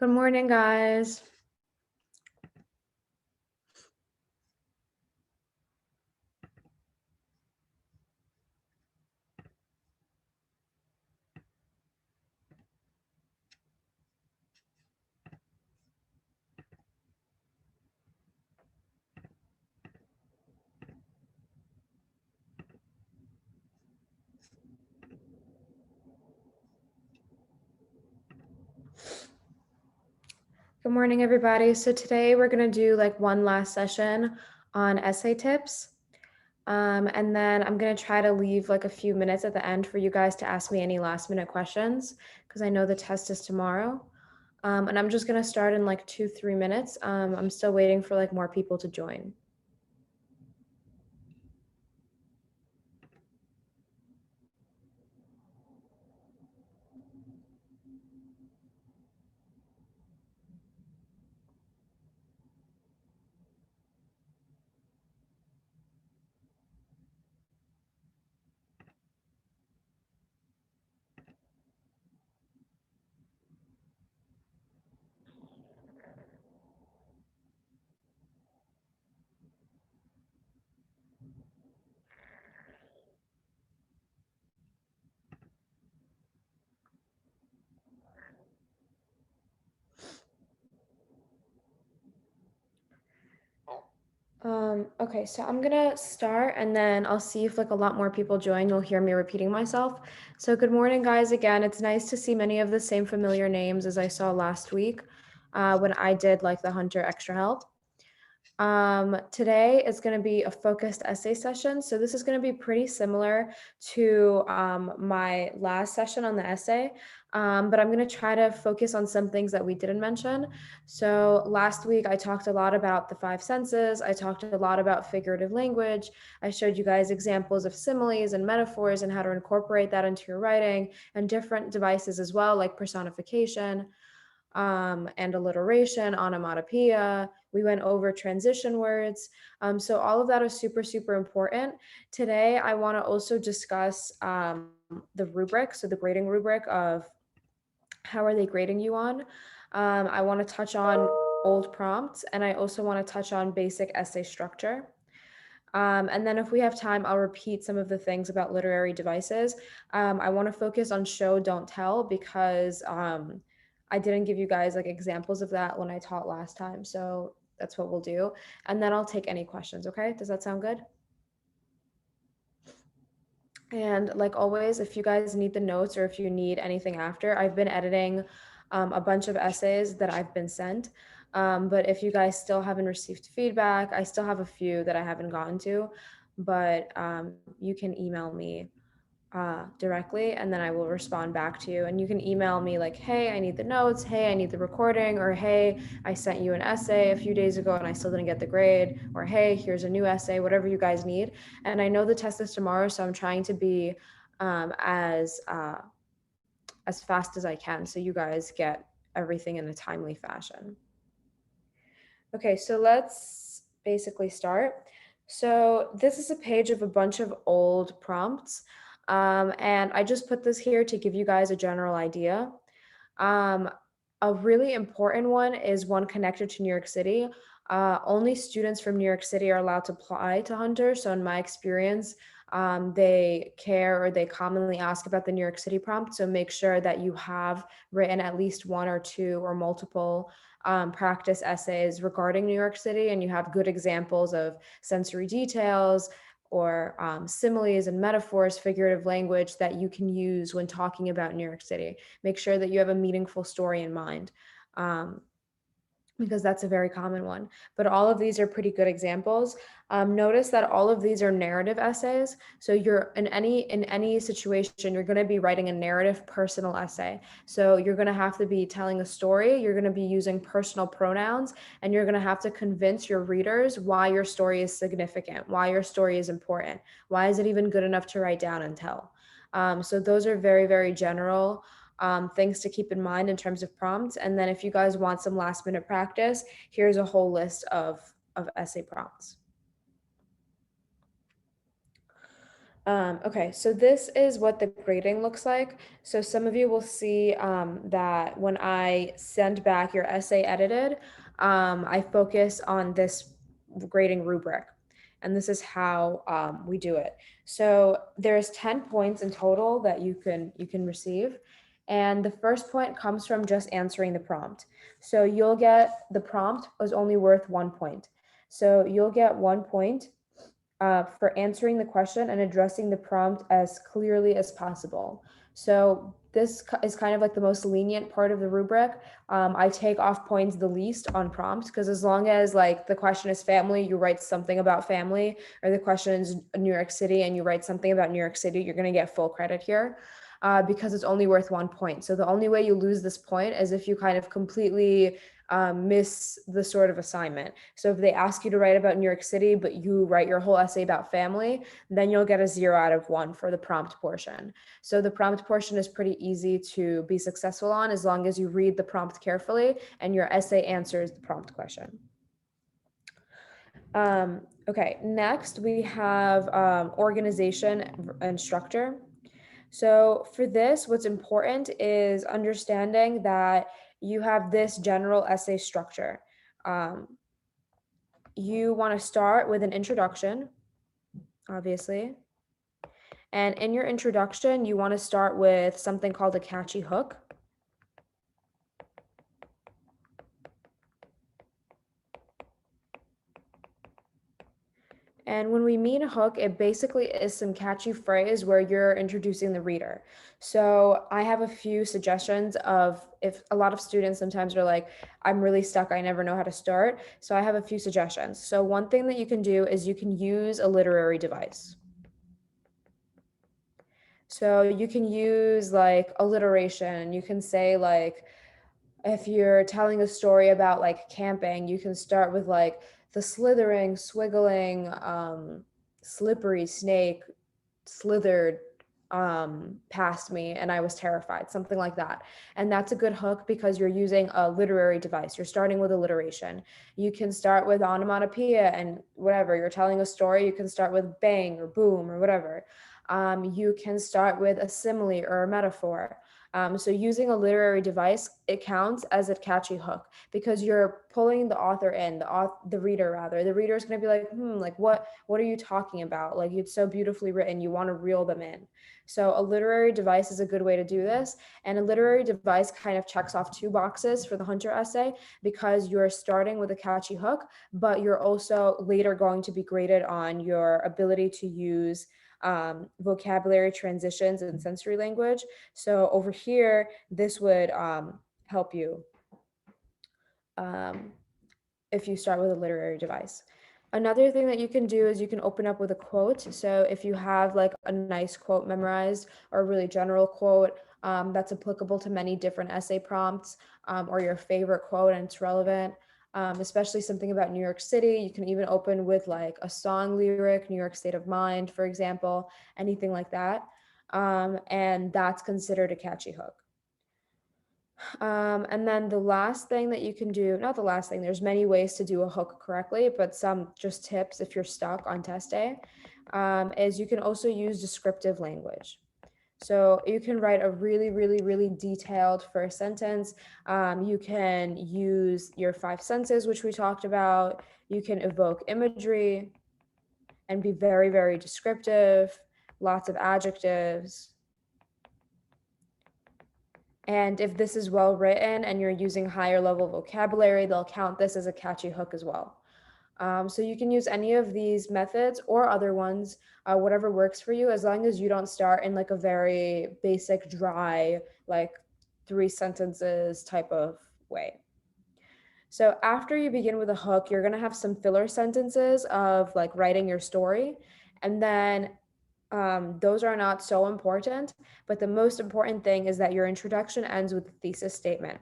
Good morning, guys. Good morning, everybody. So today we're going to do like one last session on essay tips. And then I'm going to try to leave like a few minutes at the end for you guys to ask me any last minute questions because I know the test is tomorrow. And I'm just going to start in like 2-3 minutes. I'm still waiting for like more people to join. Okay, so I'm gonna start and then I'll see if like a lot more people join. You'll hear me repeating myself. So good morning, guys. Again, it's nice to see many of the same familiar names as I saw last week when I did like the Hunter Extra Help. Today is going to be a focused essay session. So this is going to be pretty similar to my last session on the essay, but I'm going to try to focus on some things that we didn't mention. So last week I talked a lot about the 5 senses. I talked a lot about figurative language. I showed you guys examples of similes and metaphors and how to incorporate that into your writing and different devices as well, like personification. And alliteration, onomatopoeia. We went over transition words. So all of that is super, super important. Today, I want to also discuss the rubric, so the grading rubric of how are they grading you on. I want to touch on old prompts, and I also want to touch on basic essay structure. And then if we have time, I'll repeat some of the things about literary devices. I want to focus on show, don't tell, because I didn't give you guys like examples of that when I taught last time. So that's what we'll do. And then I'll take any questions, okay? Does that sound good? And like always, if you guys need the notes or if you need anything after, I've been editing a bunch of essays that I've been sent. But if you guys still haven't received feedback, I still have a few that I haven't gotten to, but you can email me directly and then I will respond back to you. And you can email me like, hey, I need the notes. Hey, I need the recording. Or hey, I sent you an essay a few days ago and I still didn't get the grade. Or hey, here's a new essay, whatever you guys need. And I know the test is tomorrow, so I'm trying to be as fast as I can so you guys get everything in a timely fashion. Okay, so let's basically start. So this is a page of a bunch of old prompts. And I just put this here to give you guys a general idea. A really important one is one connected to New York City. Only students from New York City are allowed to apply to Hunter. So in my experience, they care or they commonly ask about the New York City prompt. So make sure that you have written at least one or two or multiple practice essays regarding New York City, and you have good examples of sensory details or similes and metaphors, figurative language that you can use when talking about New York City. Make sure that you have a meaningful story in mind. Because that's a very common one. But all of these are pretty good examples. Notice that all of these are narrative essays. So you're in any situation, you're going to be writing a narrative personal essay. So you're going to have to be telling a story. You're going to be using personal pronouns, and you're going to have to convince your readers why your story is significant, why your story is important, why is it even good enough to write down and tell. So those are very, very general things to keep in mind in terms of prompts. And then if you guys want some last minute practice, here's a whole list of essay prompts. Okay, so this is what the grading looks like. So some of you will see that when I send back your essay edited, I focus on this grading rubric. And this is how we do it. So there's 10 points in total that you can receive. And the first point comes from just answering the prompt. So you'll get the prompt is only worth 1 point. So you'll get 1 point for answering the question and addressing the prompt as clearly as possible. So this is kind of like the most lenient part of the rubric. I take off points the least on prompt because as long as like the question is family, you write something about family, or the question is New York City and you write something about New York City, you're going to get full credit here. Because it's only worth 1 point. So the only way you lose this point is if you kind of completely miss the sort of assignment. So if they ask you to write about New York City, but you write your whole essay about family, then you'll get a 0 out of 1 for the prompt portion. So the prompt portion is pretty easy to be successful on as long as you read the prompt carefully and your essay answers the prompt question. Okay, next we have organization and structure. So for this, what's important is understanding that you have this general essay structure. Um, you want to start with an introduction, obviously. And in your introduction, you want to start with something called a catchy hook. And when we mean a hook, it basically is some catchy phrase where you're introducing the reader. So I have a few suggestions of if a lot of students sometimes are like, I'm really stuck, I never know how to start. So I have a few suggestions. So one thing that you can do is you can use a literary device. So you can use like alliteration. You can say like, if you're telling a story about like camping, you can start with like the slithering, swiggling, slippery snake slithered past me and I was terrified, something like that. And that's a good hook because you're using a literary device. You're starting with alliteration. You can start with onomatopoeia and whatever. You're telling a story, you can start with bang or boom or whatever. You can start with a simile or a metaphor. So using a literary device, it counts as a catchy hook because you're pulling the author in, the reader rather. The reader is going to be like, like what are you talking about? Like it's so beautifully written, you want to reel them in. So a literary device is a good way to do this. And a literary device kind of checks off two boxes for the Hunter essay because you're starting with a catchy hook, but you're also later going to be graded on your ability to use vocabulary transitions and sensory language. So over here, this would help you um, if you start with a literary device. Another thing that you can do is you can open up with a quote. So if you have like a nice quote memorized or a really general quote that's applicable to many different essay prompts, or your favorite quote and it's relevant, especially something about New York City, you can even open with like a song lyric, New York State of Mind, for example, anything like that. And that's considered a catchy hook. And then the last thing that you can do, not the last thing, there's many ways to do a hook correctly, but some just tips if you're stuck on test day, is you can also use descriptive language. So you can write a really, really, really detailed first sentence. You can use your 5 senses, which we talked about. You can evoke imagery and be very, very descriptive, lots of adjectives. And if this is well written and you're using higher level vocabulary, they'll count this as a catchy hook as well. So you can use any of these methods or other ones, whatever works for you, as long as you don't start in like a very basic, dry, like 3 sentences type of way. So after you begin with a hook, you're going to have some filler sentences of like writing your story. And then those are not so important, but the most important thing is that your introduction ends with a thesis statement.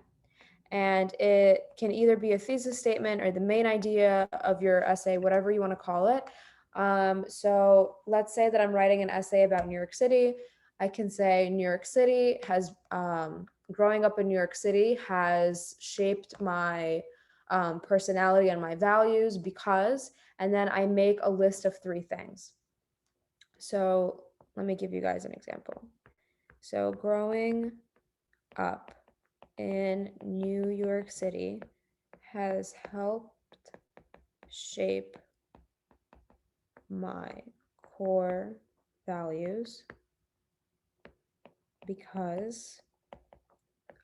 And it can either be a thesis statement or the main idea of your essay, whatever you want to call it. So let's say that I'm writing an essay about New York City. I can say New York City has, growing up in New York City has shaped my personality and my values because, and then I make a list of 3 things. So let me give you guys an example. So growing up in New York City has helped shape my core values because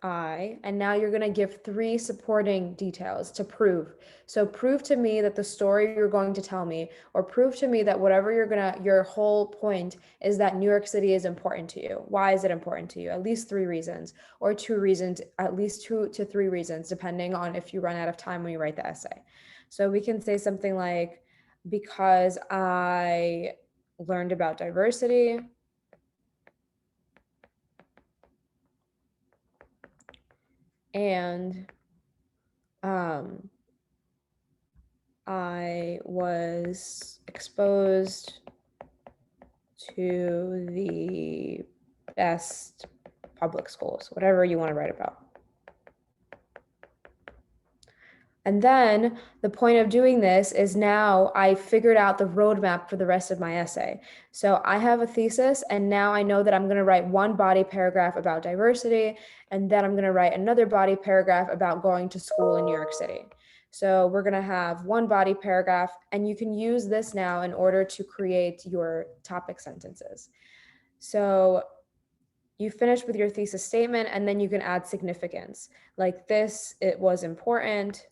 and now you're going to give 3 supporting details to prove. So prove to me that the story you're going to tell me, or prove to me that whatever your whole point is that New York City is important to you. Why is it important to you? At least 3 reasons, or 2 reasons, at least 2 to 3 reasons, depending on if you run out of time when you write the essay. So we can say something like, because I learned about diversity, and I was exposed to the best public schools, whatever you want to write about. And then the point of doing this is now I figured out the roadmap for the rest of my essay. So I have a thesis, and now I know that I'm going to write one body paragraph about diversity, and then I'm going to write another body paragraph about going to school in New York City. So we're going to have one body paragraph, and you can use this now in order to create your topic sentences. So you finish with your thesis statement, and then you can add significance. Like this, it was important,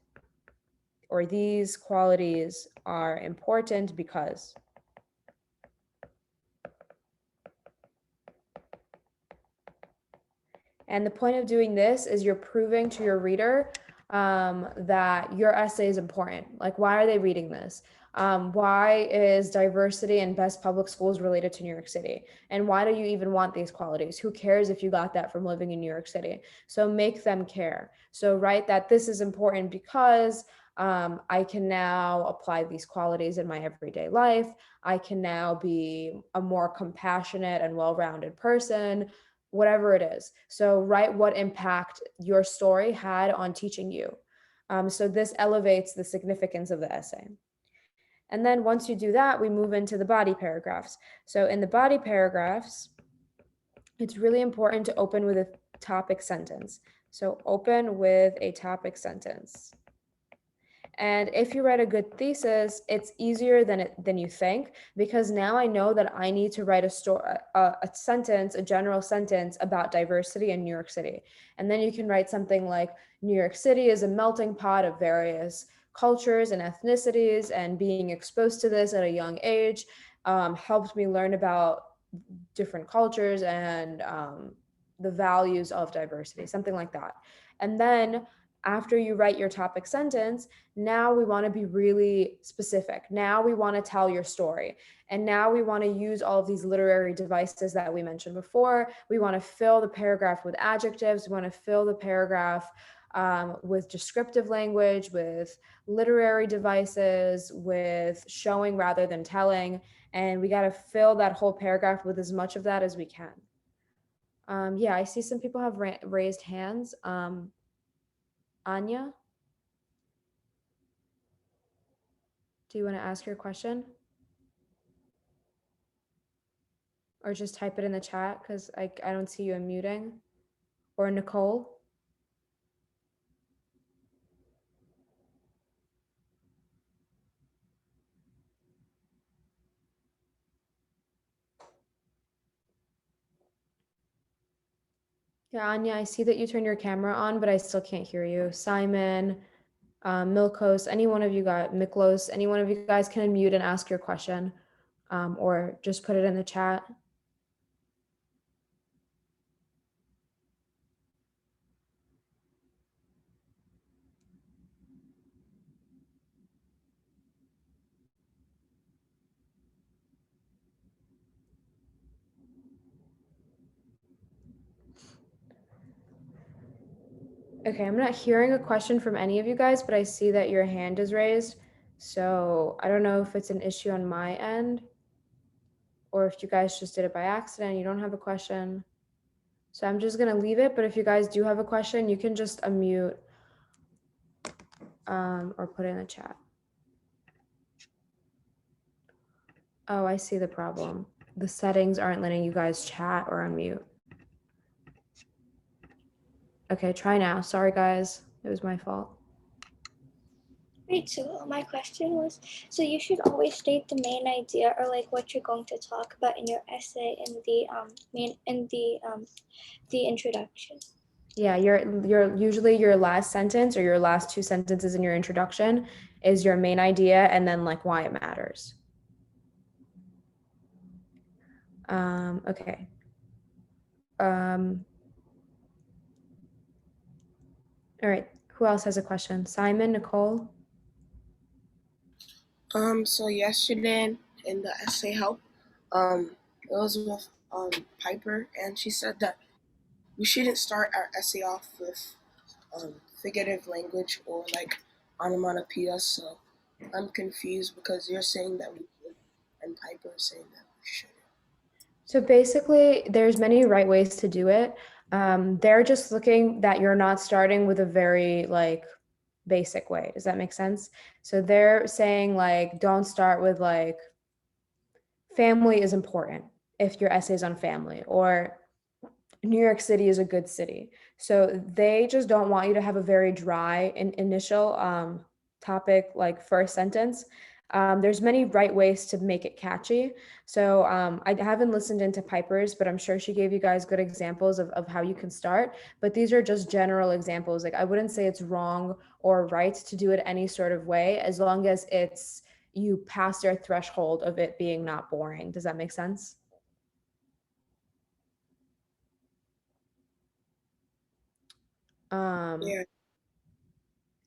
or these qualities are important because. And the point of doing this is you're proving to your reader that your essay is important. Like, why are they reading this? Why is diversity and best public schools related to New York City? And why do you even want these qualities? Who cares if you got that from living in New York City? So make them care. So write that this is important because I can now apply these qualities in my everyday life. I can now be a more compassionate and well-rounded person, whatever it is. So write what impact your story had on teaching you. So this elevates the significance of the essay. And then once you do that, we move into the body paragraphs. So in the body paragraphs, it's really important to open with a topic sentence. So open with a topic sentence. And if you write a good thesis, it's easier than you think, because now I know that I need to write a sentence, a general sentence about diversity in New York City. And then you can write something like, New York City is a melting pot of various cultures and ethnicities, and being exposed to this at a young age helped me learn about different cultures and the values of diversity, something like that. And then after you write your topic sentence, now we want to be really specific. Now we want to tell your story. And now we want to use all of these literary devices that we mentioned before. We want to fill the paragraph with adjectives. We want to fill the paragraph with descriptive language, with literary devices, with showing rather than telling. And we got to fill that whole paragraph with as much of that as we can. Yeah, I see some people have raised hands. Anya, do you want to ask your question? Or just type it in the chat, because I don't see you unmuting. Or Nicole? Yeah, Anya, I see that you turned your camera on, but I still can't hear you. Simon, Milkos, any one of you guys, Miklos, any one of you guys can unmute and ask your question, or just put it in the chat. Okay, I'm not hearing a question from any of you guys, but I see that your hand is raised. So I don't know if it's an issue on my end, or if you guys just did it by accident, you don't have a question. So I'm just gonna leave it, but if you guys do have a question, you can just unmute or put it in the chat. Oh, I see the problem. The settings aren't letting you guys chat or unmute. Okay, try now. Sorry, guys. It was my fault. Right, so my question was, so you should always state the main idea or like what you're going to talk about in your essay in the introduction. Yeah, your usually your last sentence or your last two sentences in your introduction is your main idea and then like why it matters. Okay. All right. Who else has a question? Simon, Nicole? So yesterday in the essay help, it was with Piper, and she said that we shouldn't start our essay off with figurative language or like onomatopoeia. So I'm confused because you're saying that we should, and Piper is saying that we shouldn't. So basically, there's many right ways to do it. They're just looking that you're not starting with a very like basic way. Does that make sense? So they're saying like don't start with like family is important if your essay is on family, or New York City is a good city. So they just don't want you to have a very dry initial topic, like first sentence. There's many right ways to make it catchy. So I haven't listened into Piper's, but I'm sure she gave you guys good examples of how you can start. But these are just general examples. Like I wouldn't say it's wrong or right to do it any sort of way, as long as it's you pass their threshold of it being not boring. Does that make sense? Yeah.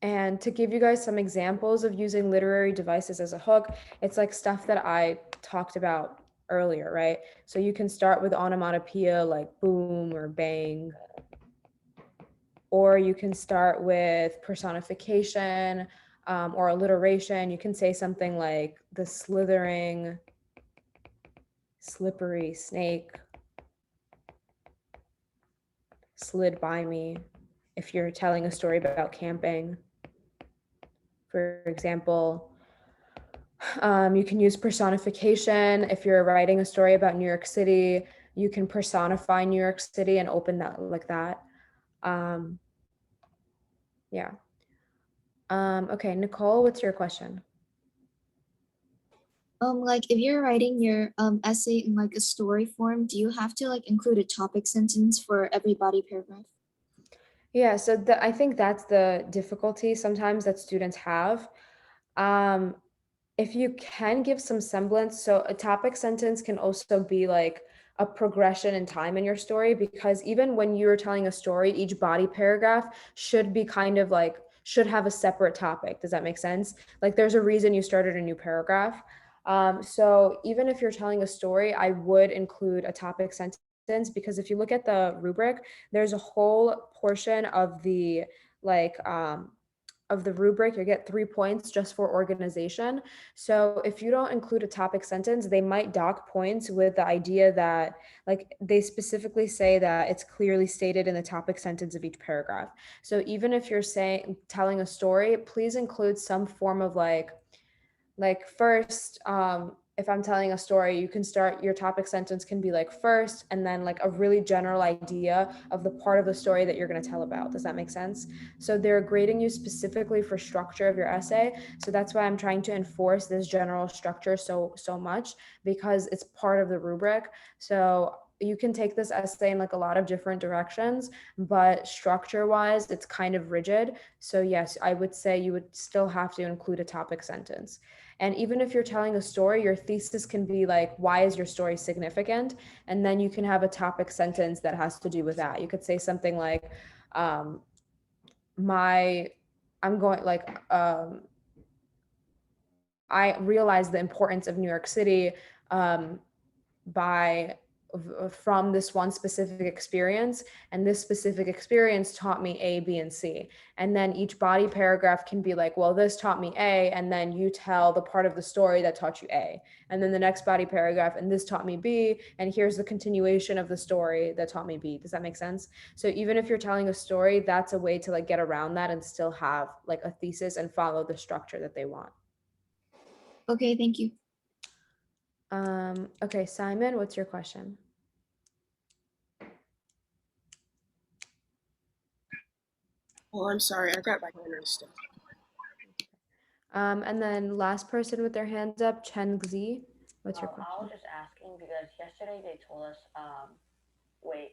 And to give you guys some examples of using literary devices as a hook, it's like stuff that I talked about earlier, right? So you can start with onomatopoeia like boom or bang, or you can start with personification or alliteration. You can say something like the slithering, slippery snake slid by me if you're telling a story about camping. For example, you can use personification. If you're writing a story about New York City, you can personify New York City and open that like that. Um, yeah. Okay, Nicole, what's your question? Like if you're writing your essay in like a story form, do you have to like include a topic sentence for every body paragraph? Yeah, so I think that's the difficulty sometimes that students have. Um, if you can give some semblance, so a topic sentence can also be like a progression in time in your story, because even when you're telling a story, each body paragraph should be kind of like, should have a separate topic. Does that make sense? Like there's a reason you started a new paragraph. So even if you're telling a story, I would include a topic sentence, because if you look at the rubric, there's a whole portion like of the rubric, you get 3 points just for organization. So if you don't include a topic sentence, they might dock points with the idea that, like, they specifically say that it's clearly stated in the topic sentence of each paragraph. So even if you're telling a story, please include some form of like first, if I'm telling a story, you can start, your topic sentence can be like first, and then like a really general idea of the part of the story that you're going to tell about. Does that make sense? So they're grading you specifically for structure of your essay. So that's why I'm trying to enforce this general structure so much, because it's part of the rubric. So you can take this essay in like a lot of different directions, but structure wise, it's kind of rigid. So yes, I would say you would still have to include a topic sentence. And even if you're telling a story, your thesis can be like, why is your story significant? And then you can have a topic sentence that has to do with that. You could say something like, um, my, I'm going like, I realize the importance of New York City um, by from this one specific experience, and this specific experience taught me A, B, and C. And then each body paragraph can be like, well, this taught me A, and then you tell the part of the story that taught you A. And then the next body paragraph, and this taught me B, and here's the continuation of the story that taught me B. Does that make sense? So even if you're telling a story, that's a way to like get around that and still have like a thesis and follow the structure that they want. Okay, thank you. Okay, Simon, what's your question? Oh, I'm sorry. I got my hand stuff. And then last person with their hands up, Chen Xi. What's your I was question? just asking because yesterday they told us, wait,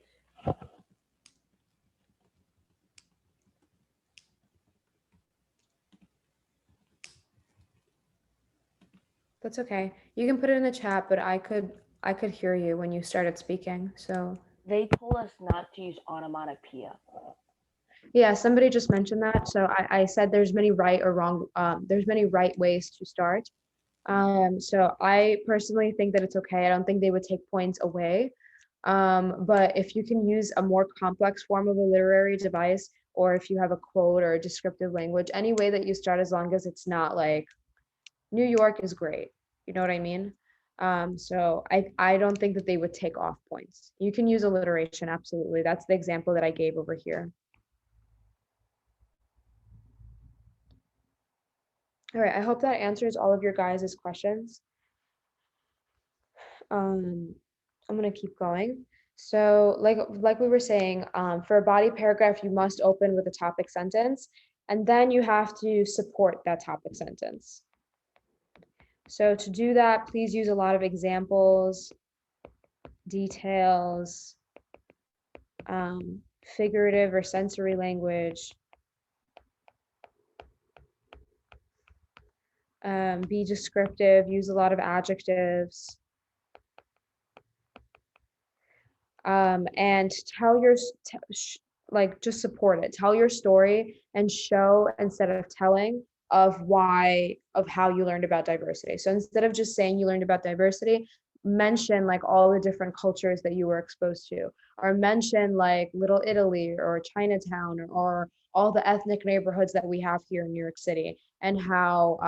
That's okay. You can put it in the chat, but I could hear you when you started speaking. So they told us not to use onomatopoeia. yeah, somebody just mentioned that. So I said there's many right or wrong. There's many right ways to start. So I personally think that it's okay. I don't think they would take points away. But if you can use a more complex form of a literary device, or if you have a quote or a descriptive language, any way that you start, as long as it's not like New York is great. You know what I mean? So I don't think that they would take off points. You can use alliteration, absolutely. That's the example that I gave over here. All right, I hope that answers all of your guys' questions. I'm gonna keep going. So like we were saying, for a body paragraph, you must open with a topic sentence, and then you have to support that topic sentence. So to do that, please use a lot of examples, details, figurative or sensory language. Be descriptive, use a lot of adjectives. And tell your, like, just support it. Tell your story and show instead of telling of how you learned about diversity. So instead of just saying you learned about diversity, mention like all the different cultures that you were exposed to, or mention like Little Italy or Chinatown, or all the ethnic neighborhoods that we have here in New York City, and how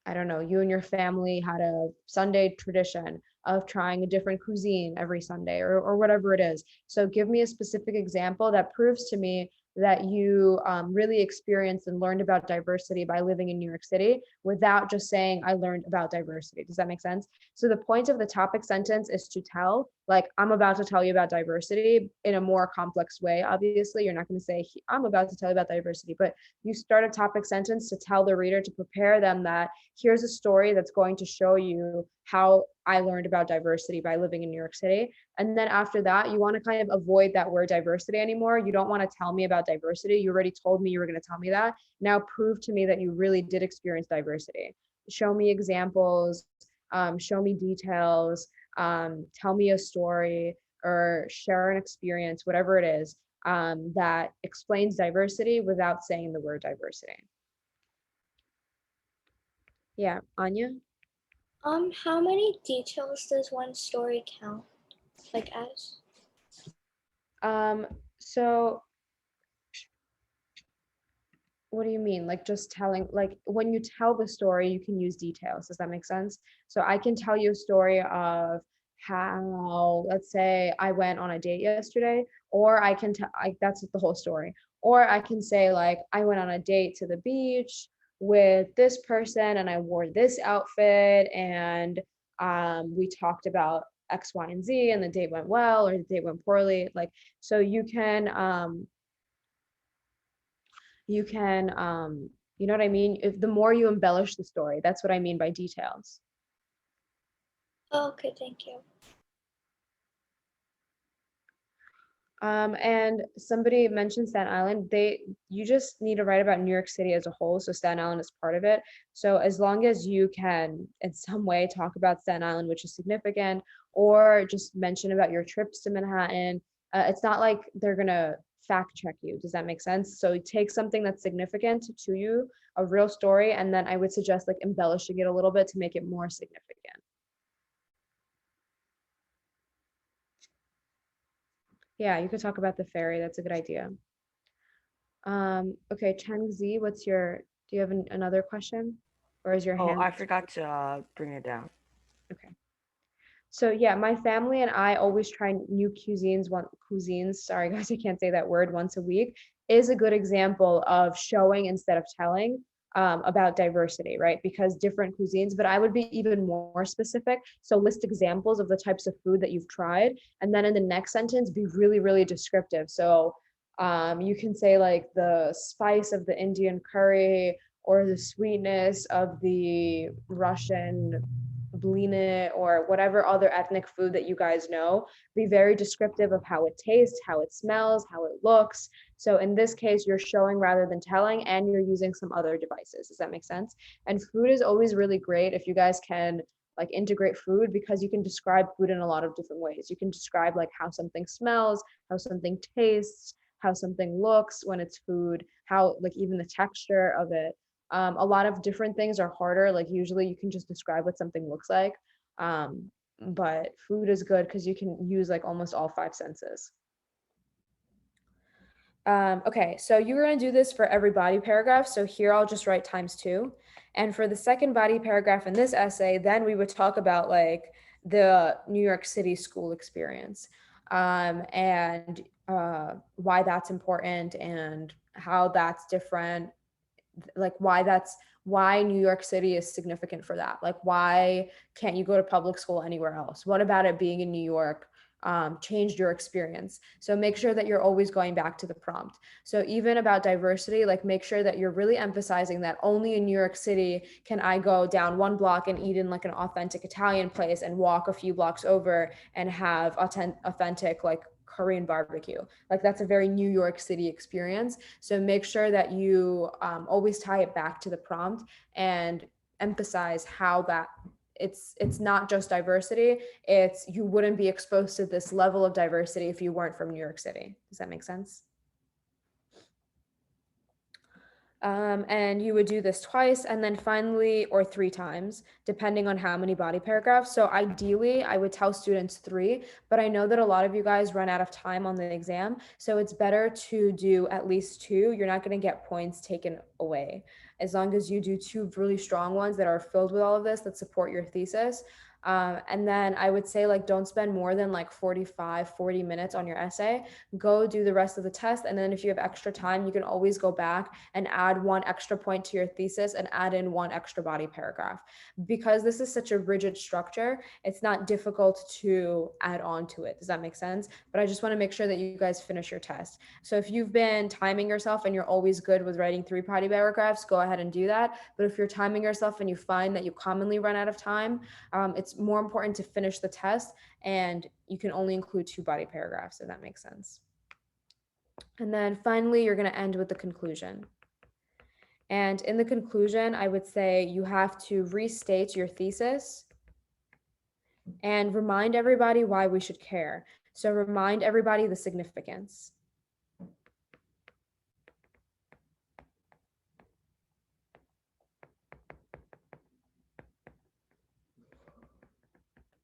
I don't know, you and your family had a Sunday tradition of trying a different cuisine every Sunday, or whatever it is. So give me a specific example that proves to me that you really experienced and learned about diversity by living in New York City, without just saying, I learned about diversity. Does that make sense? So the point of the topic sentence is to tell, like, I'm about to tell you about diversity in a more complex way. Obviously, you're not going to say, I'm about to tell you about diversity, but you start a topic sentence to tell the reader, to prepare them that here's a story that's going to show you how I learned about diversity by living in New York City. And then after that, you want to kind of avoid that word diversity anymore. You don't want to tell me about diversity. You already told me you were going to tell me that. Now prove to me that you really did experience diversity. Show me examples, show me details, tell me a story, or share an experience, whatever it is, that explains diversity without saying the word diversity. Yeah, Anya? How many details does one story count? Like as? So what do you mean? Like just telling, like when you tell the story, you can use details. Does that make sense? So I can tell you a story of how, let's say I went on a date yesterday, or I can tell, that's the whole story. Or I can say like, I went on a date to the beach with this person and I wore this outfit, and we talked about X, Y, and Z, and the date went well or the date went poorly. Like, so you can you know what I mean? If the more you embellish the story, that's what I mean by details. Oh, okay, thank you. And somebody mentioned Staten Island. You just need to write about New York City as a whole, so Staten Island is part of it. So as long as you can in some way talk about Staten Island, which is significant, or just mention about your trips to Manhattan, it's not like they're gonna fact check you. Does that make sense? So take something that's significant to you, a real story, and then I would suggest like embellishing it a little bit to make it more significant. Yeah, you could talk about the ferry. That's a good idea. Okay, Chen Zi, do you have another question? Or is your Oh, hand? I forgot to bring it down. Okay. So yeah, my family and I always try new cuisines, sorry guys, I can't say that word, once a week, is a good example of showing instead of telling. about diversity, right? Because different cuisines, but I would be even more specific. So list examples of the types of food that you've tried. And then in the next sentence, be really, really descriptive. So you can say like the spice of the Indian curry or the sweetness of the Russian blini or whatever other ethnic food that you guys know. Be very descriptive of how it tastes, how it smells, how it looks. So in this case, you're showing rather than telling, and you're using some other devices. Does that make sense? And food is always really great if you guys can like integrate food, because you can describe food in a lot of different ways. You can describe like how something smells, how something tastes, how something looks when it's food, how like even the texture of it. A lot of different things are harder. Like usually you can just describe what something looks like. But food is good because you can use like almost all five senses. Okay, so you're going to do this for every body paragraph. So here I'll just write ×2. And for the second body paragraph in this essay, then we would talk about like the New York City school experience, and why that's important and how that's different, like why New York City is significant for that. Like why can't you go to public school anywhere else? What about it being in New York changed your experience? So make sure that you're always going back to the prompt. So even about diversity, like make sure that you're really emphasizing that only in New York City can I go down one block and eat in like an authentic Italian place and walk a few blocks over and have authentic like Korean barbecue. Like that's a very New York City experience. So make sure that you always tie it back to the prompt and emphasize how that it's not just diversity. It's you wouldn't be exposed to this level of diversity if you weren't from New York City. Does that make sense? And you would do this twice and then finally, or 3 times, depending on how many body paragraphs. So ideally, I would tell students 3, but I know that a lot of you guys run out of time on the exam. So it's better to do at least 2. You're not going to get points taken away. As long as you do 2 really strong ones that are filled with all of this that support your thesis. And then I would say like don't spend more than like 40 minutes on your essay. Go do the rest of the test, and then if you have extra time you can always go back and add 1 extra point to your thesis and add in 1 extra body paragraph. Because this is such a rigid structure, it's not difficult to add on to it. Does that make sense? But I just want to make sure that you guys finish your test. So if you've been timing yourself and you're always good with writing 3 body paragraphs, go ahead and do that. But if you're timing yourself and you find that you commonly run out of time, it's more important to finish the test, and you can only include 2 body paragraphs, if that makes sense. And then finally, you're going to end with the conclusion. And in the conclusion, I would say you have to restate your thesis and remind everybody why we should care. So remind everybody the significance.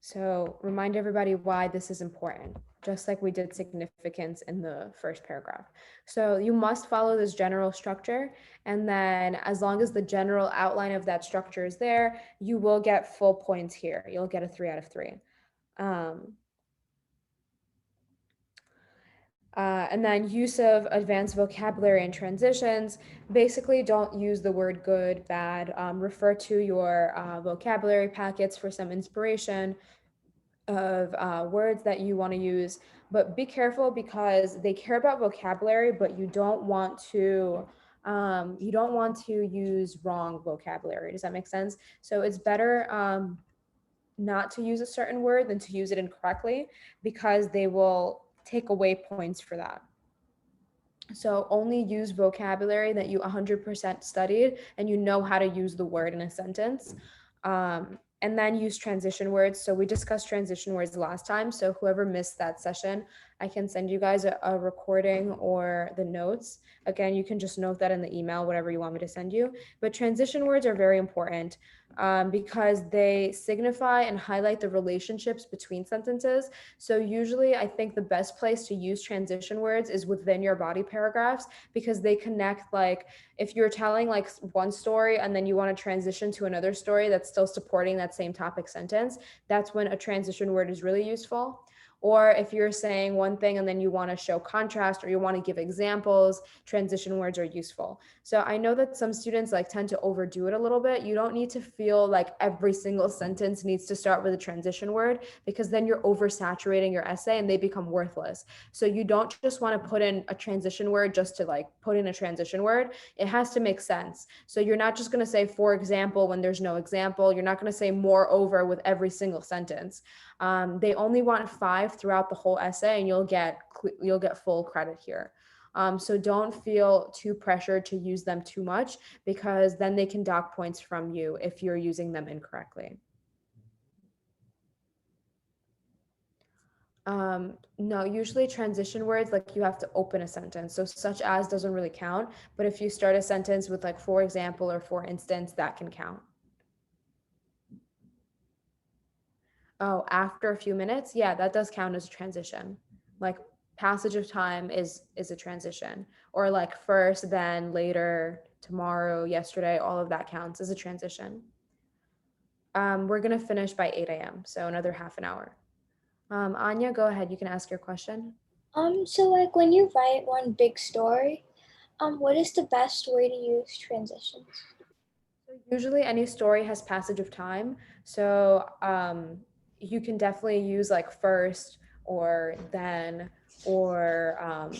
So remind everybody why this is important, just like we did significance in the first paragraph. So you must follow this general structure, and then as long as the general outline of that structure is there, you will get full points here. You'll get a 3 out of 3. And then use of advanced vocabulary and transitions. Basically, don't use the word good, bad. Refer to your vocabulary packets for some inspiration of words that you want to use, but be careful because they care about vocabulary, but you don't want to use wrong vocabulary. Does that make sense? So it's better not to use a certain word than to use it incorrectly, because they will take away points for that. So only use vocabulary that you 100% studied and you know how to use the word in a sentence. And then use transition words. So we discussed transition words last time. So whoever missed that session, I can send you guys a recording or the notes. Again, you can just note that in the email, whatever you want me to send you. But transition words are very important because they signify and highlight the relationships between sentences. So usually I think the best place to use transition words is within your body paragraphs, because they connect, like if you're telling like one story and then you want to transition to another story that's still supporting that same topic sentence, that's when a transition word is really useful. Or if you're saying one thing and then you want to show contrast or you want to give examples, transition words are useful. So I know that some students like tend to overdo it a little bit. You don't need to feel like every single sentence needs to start with a transition word, because then you're oversaturating your essay and they become worthless. So you don't just want to put in a transition word just to like put in a transition word. It has to make sense. So you're not just going to say, for example, when there's no example. You're not going to say moreover with every single sentence. They only want 5 throughout the whole essay, and you'll get full credit here. So don't feel too pressured to use them too much, because then they can dock points from you if you're using them incorrectly. No, usually transition words, like you have to open a sentence. So such as doesn't really count, but if you start a sentence with like for example or for instance, that can count. Oh, after a few minutes, yeah, that does count as a transition. Like passage of time is a transition, or like first, then, later, tomorrow, yesterday, all of that counts as a transition. We're gonna finish by 8 a.m., so another half an hour. Anya, go ahead. You can ask your question. So like when you write one big story, what is the best way to use transitions? Usually any story has passage of time. So you can definitely use like first or then, or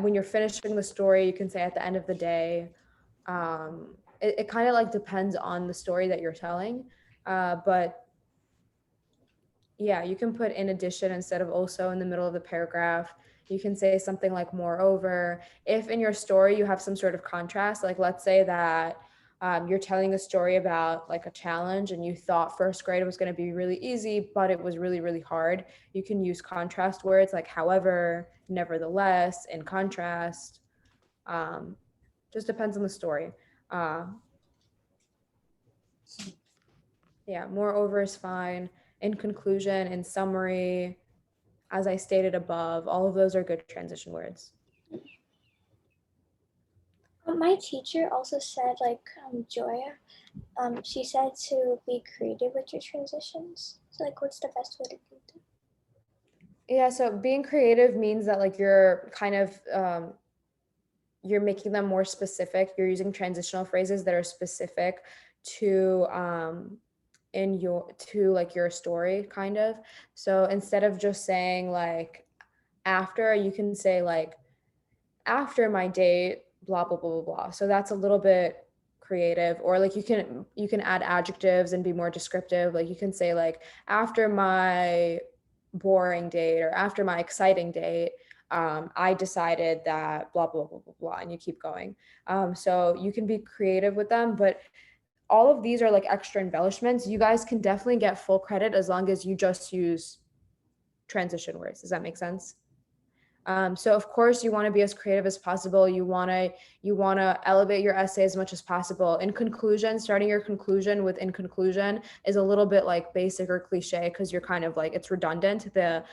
when you're finishing the story, you can say at the end of the day. It kind of like depends on the story that you're telling. But yeah, you can put in addition instead of also in the middle of the paragraph. You can say something like moreover. If in your story you have some sort of contrast, like let's say that you're telling a story about like a challenge and you thought first grade was going to be really easy, but it was really, really hard. You can use contrast words like however, nevertheless, in contrast. Just depends on the story. Uh, yeah, moreover is fine. In conclusion, in summary, as I stated above, all of those are good transition words. My teacher also said, like Joya, she said to be creative with your transitions. So like, what's the best way to do that? Yeah, so being creative means that like you're kind of you're making them more specific. You're using transitional phrases that are specific to like your story kind of. So instead of just saying like after, you can say like after my date, blah blah blah blah blah. So that's a little bit creative. Or like you can add adjectives and be more descriptive. Like you can say like after my boring date or after my exciting date, I decided that blah blah blah blah blah, and you keep going. So you can be creative with them, but all of these are like extra embellishments. You guys can definitely get full credit as long as you just use transition words. Does that make sense? So of course you want to be as creative as possible. You want to elevate your essay as much as possible. In conclusion, starting your conclusion with in conclusion is a little bit like basic or cliche, because you're kind of like it's redundant. The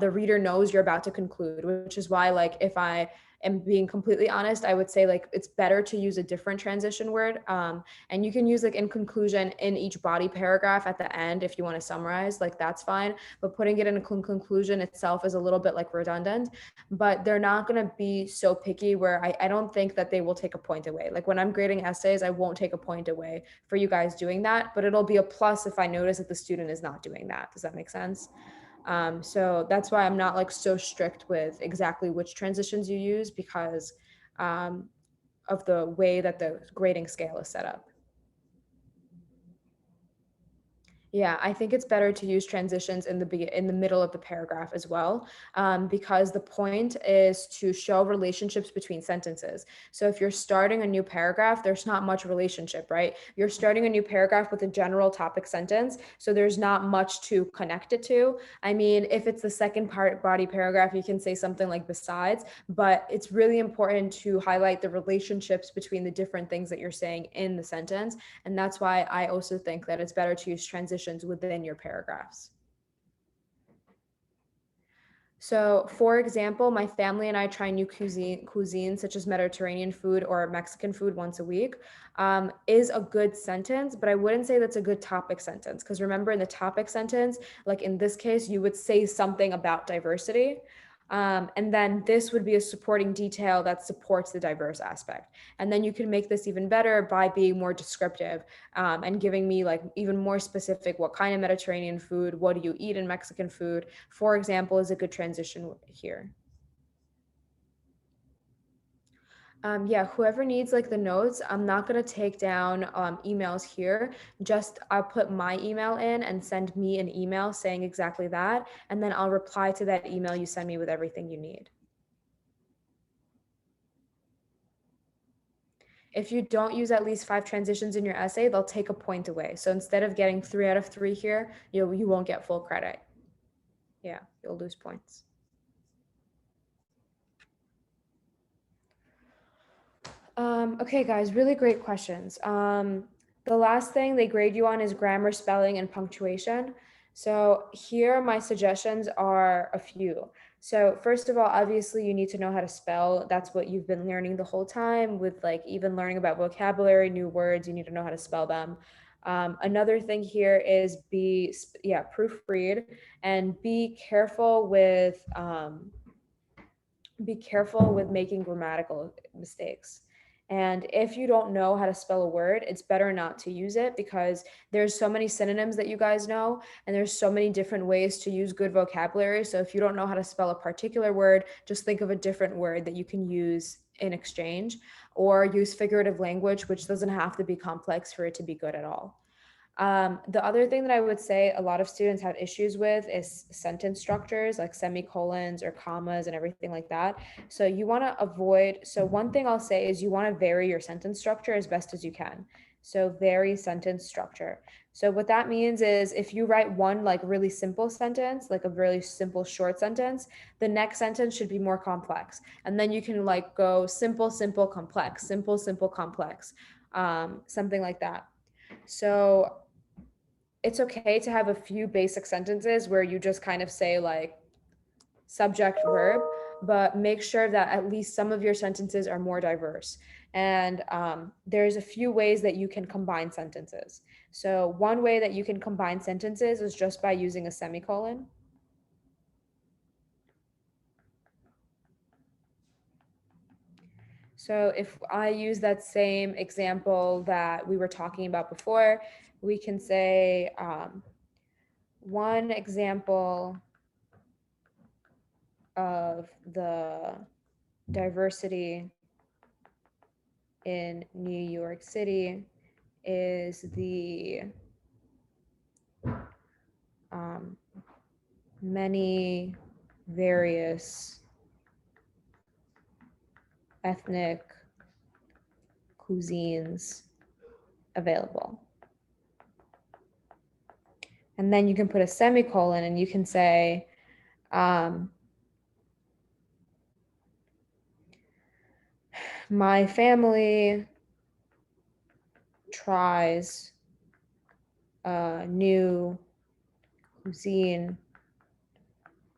reader knows you're about to conclude, which is why like if I am being completely honest, I would say like it's better to use a different transition word. And you can use like in conclusion in each body paragraph at the end if you want to summarize, like that's fine. But putting it in a conclusion itself is a little bit like redundant. But they're not going to be so picky where I don't think that they will take a point away. Like when I'm grading essays, I won't take a point away for you guys doing that, but it'll be a plus if I notice that the student is not doing that. Does that make sense? So that's why I'm not like so strict with exactly which transitions you use, because of the way that the grading scale is set up. Yeah, I think it's better to use transitions in the middle of the paragraph as well, because the point is to show relationships between sentences. So if you're starting a new paragraph, there's not much relationship, right? You're starting a new paragraph with a general topic sentence, so there's not much to connect it to. I mean, if it's the second part body paragraph, you can say something like besides, but it's really important to highlight the relationships between the different things that you're saying in the sentence. And that's why I also think that it's better to use transitions within your paragraphs. So, for example, my family and I try new cuisines such as Mediterranean food or Mexican food once a week, is a good sentence, but I wouldn't say that's a good topic sentence. Because remember, in the topic sentence, like in this case, you would say something about diversity. And then this would be a supporting detail that supports the diverse aspect. And then you can make this even better by being more descriptive, and giving me like even more specific what kind of Mediterranean food, what do you eat in Mexican food, for example, is a good transition here. Yeah, whoever needs like the notes, I'm not gonna take down emails here. Just I'll put my email in and send me an email saying exactly that, and then I'll reply to that email you send me with everything you need. If you don't use at least 5 transitions in your essay, they'll take a point away. So instead of getting 3 out of 3 here, you won't get full credit. Yeah, you'll lose points. Okay, guys, really great questions. The last thing they grade you on is grammar, spelling, and punctuation. So here, my suggestions are a few. So first of all, obviously, you need to know how to spell. That's what you've been learning the whole time with like even learning about vocabulary, new words, you need to know how to spell them. Another thing here is proofread and be careful with making grammatical mistakes. And if you don't know how to spell a word, it's better not to use it because there's so many synonyms that you guys know, and there's so many different ways to use good vocabulary. So if you don't know how to spell a particular word, just think of a different word that you can use in exchange, or use figurative language, which doesn't have to be complex for it to be good at all. The other thing that I would say a lot of students have issues with is sentence structures like semicolons or commas and everything like that. So you want to avoid, so one thing I'll say is you want to vary your sentence structure as best as you can. So vary sentence structure. So what that means is if you write one like really simple sentence, like a really simple short sentence, the next sentence should be more complex. And then you can like go simple, simple, complex, simple, simple, complex, something like that. So it's okay to have a few basic sentences where you just kind of say like subject verb, but make sure that at least some of your sentences are more diverse. And there's a few ways that you can combine sentences. So one way that you can combine sentences is just by using a semicolon. So if I use that same example that we were talking about before, we can say one example of the diversity in New York City is the many various ethnic cuisines available. And then you can put a semicolon and you can say, my family tries a new cuisine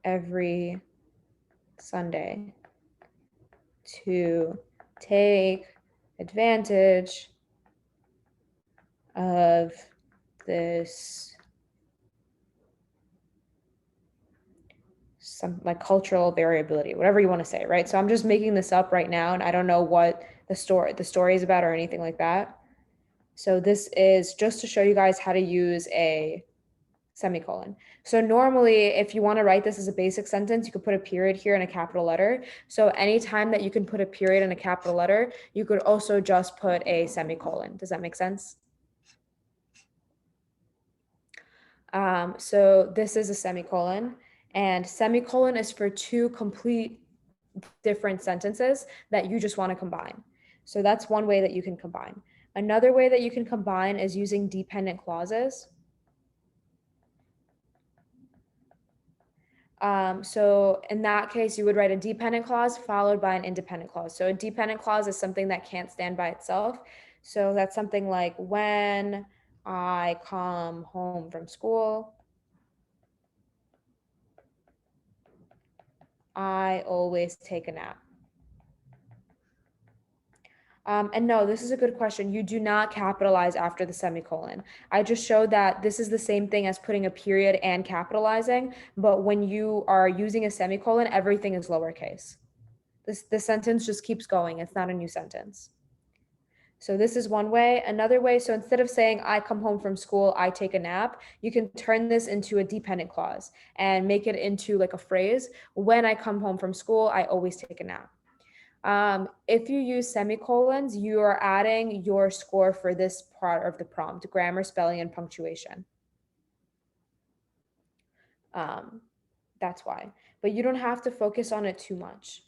every Sunday to take advantage of this some like cultural variability, whatever you want to say, right? So I'm just making this up right now and I don't know what the story is about or anything like that. So this is just to show you guys how to use a semicolon. So normally if you want to write this as a basic sentence, you could put a period here and a capital letter. So anytime that you can put a period and a capital letter, you could also just put a semicolon. Does that make sense? So this is a semicolon, and semicolon is for two complete different sentences that you just want to combine. So that's one way that you can combine. Another way that you can combine is using dependent clauses. So in that case, you would write a dependent clause followed by an independent clause. So a dependent clause is something that can't stand by itself. So that's something like when I come home from school, I always take a nap. And no, this is a good question. You do not capitalize after the semicolon. I just showed that this is the same thing as putting a period and capitalizing, but when you are using a semicolon, everything is lowercase. The sentence just keeps going. It's not a new sentence. So this is one way. Another way, so instead of saying I come home from school, I take a nap, you can turn this into a dependent clause and make it into like a phrase. When I come home from school, I always take a nap. If you use semicolons, you are adding your score for this part of the prompt: grammar, spelling, and punctuation. That's why. But you don't have to focus on it too much.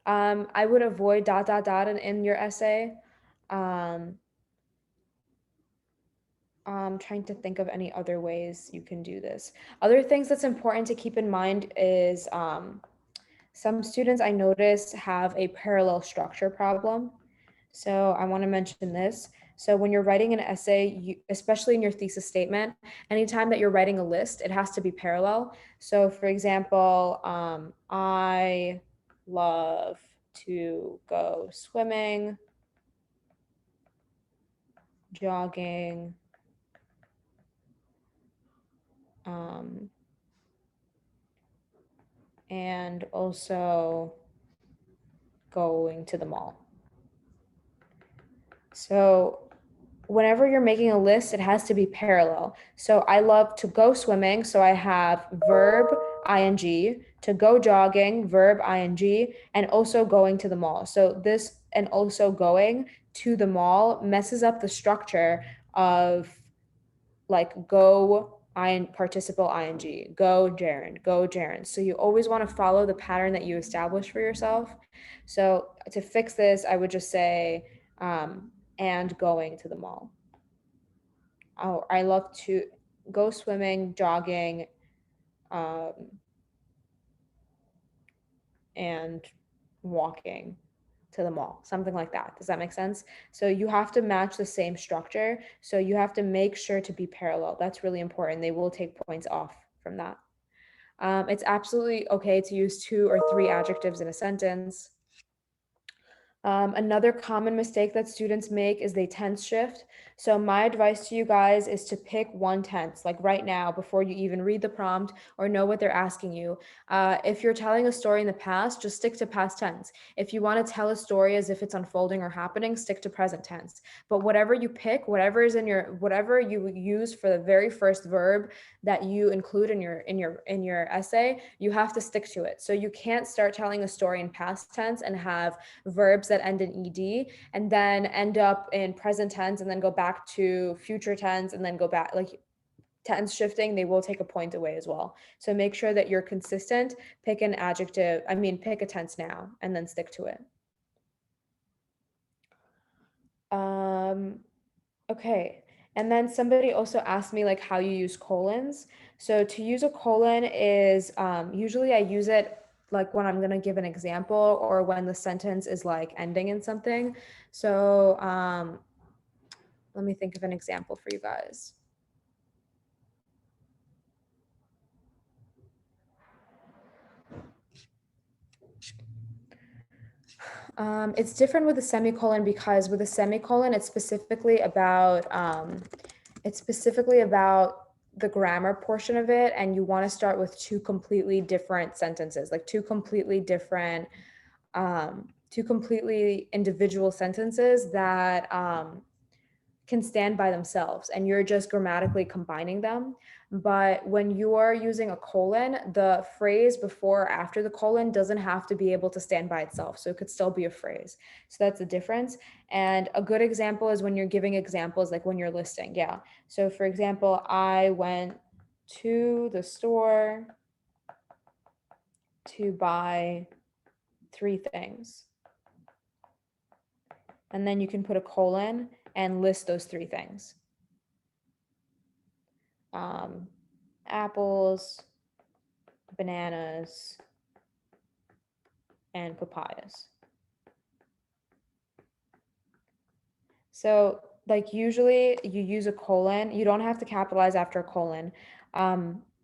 I would avoid dot, dot, dot in your essay. I'm trying to think of any other ways you can do this. Other things that's important to keep in mind is some students I notice have a parallel structure problem. So I want to mention this. So when you're writing an essay, especially in your thesis statement, anytime that you're writing a list, it has to be parallel. So for example, I love to go swimming, jogging, and also going to the mall. So whenever you're making a list, it has to be parallel. So I love to go swimming. So I have verb, ing, to go jogging, verb, ing, and also going to the mall. So this and also going to the mall messes up the structure of like go participle ing, go Jaren. So you always want to follow the pattern that you establish for yourself. So to fix this, I would just say and going to the mall. Oh, I love to go swimming, jogging, um, and walking to the mall, something like that. Does that make sense? So you have to match the same structure. So you have to make sure to be parallel. That's really important. They will take points off from that. It's absolutely okay to use 2 or 3 adjectives in a sentence. Another common mistake that students make is they tense shift. So my advice to you guys is to pick one tense, like right now, before you even read the prompt or know what they're asking you. If you're telling a story in the past, just stick to past tense. If you want to tell a story as if it's unfolding or happening, stick to present tense. But whatever you pick, whatever you use for the very first verb that you include in your essay, you have to stick to it. So you can't start telling a story in past tense and have verbs that end in ed and then end up in present tense and then go back to future tense and then go back, like tense shifting, they will take a point away as well. So make sure that you're consistent. Pick an adjective, pick a tense now and then stick to it. Okay. And then somebody also asked me like how you use colons. So to use a colon is usually I use it like when I'm gonna give an example or when the sentence is like ending in something. So let me think of an example for you guys. It's different with a semicolon because with a semicolon, it's specifically about the grammar portion of it, and you want to start with 2 completely different sentences, like 2 completely different, 2 completely individual sentences that can stand by themselves, and you're just grammatically combining them. But when you're using a colon, the phrase before or after the colon doesn't have to be able to stand by itself. So it could still be a phrase. So that's the difference. And a good example is when you're giving examples, like when you're listing. Yeah. So for example, I went to the store to buy 3 things. And then you can put a colon and list those 3 things. Apples, bananas, and papayas. So like usually you use a colon. You don't have to capitalize after a colon.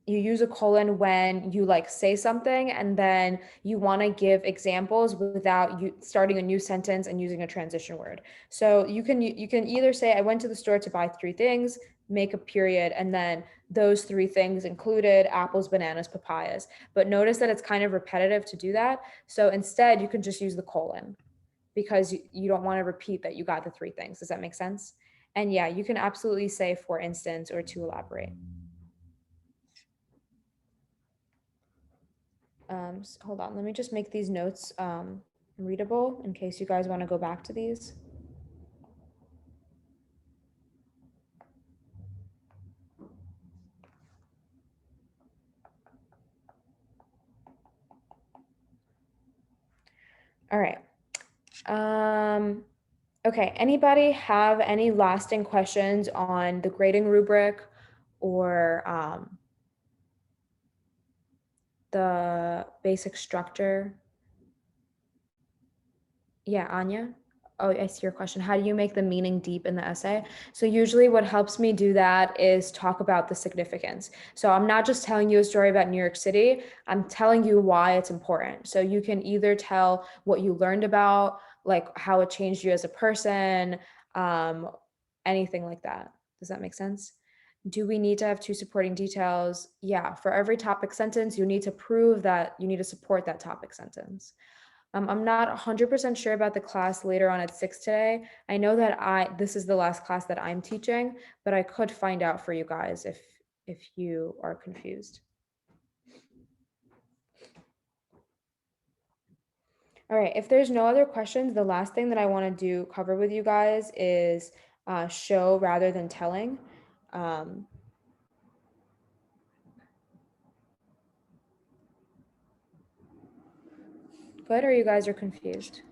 you use a colon when you like say something and then you want to give examples without you starting a new sentence and using a transition word. So you can either say I went to the store to buy 3 things, make a period, and then those 3 things included apples, bananas, papayas. But notice that it's kind of repetitive to do that. So instead you can just use the colon because you don't want to repeat that you got the 3 things. Does that make sense? And yeah, you can absolutely say for instance or to elaborate. Hold on, let me just make these notes readable in case you guys want to go back to these. All right. Okay, anybody have any lasting questions on the grading rubric or the basic structure? Yeah, Anya? Oh, I see your question. How do you make the meaning deep in the essay? So usually what helps me do that is talk about the significance. So I'm not just telling you a story about New York City, I'm telling you why it's important. So you can either tell what you learned about, like how it changed you as a person, anything like that. Does that make sense? Do we need to have 2 supporting details? Yeah, for every topic sentence, you need to prove that you need to support that topic sentence. I'm not 100% sure about the class later on at 6 today. I know that this is the last class that I'm teaching, but I could find out for you guys if you are confused. All right, if there's no other questions, the last thing that I want to cover with you guys is show rather than telling. Good, or you guys are confused?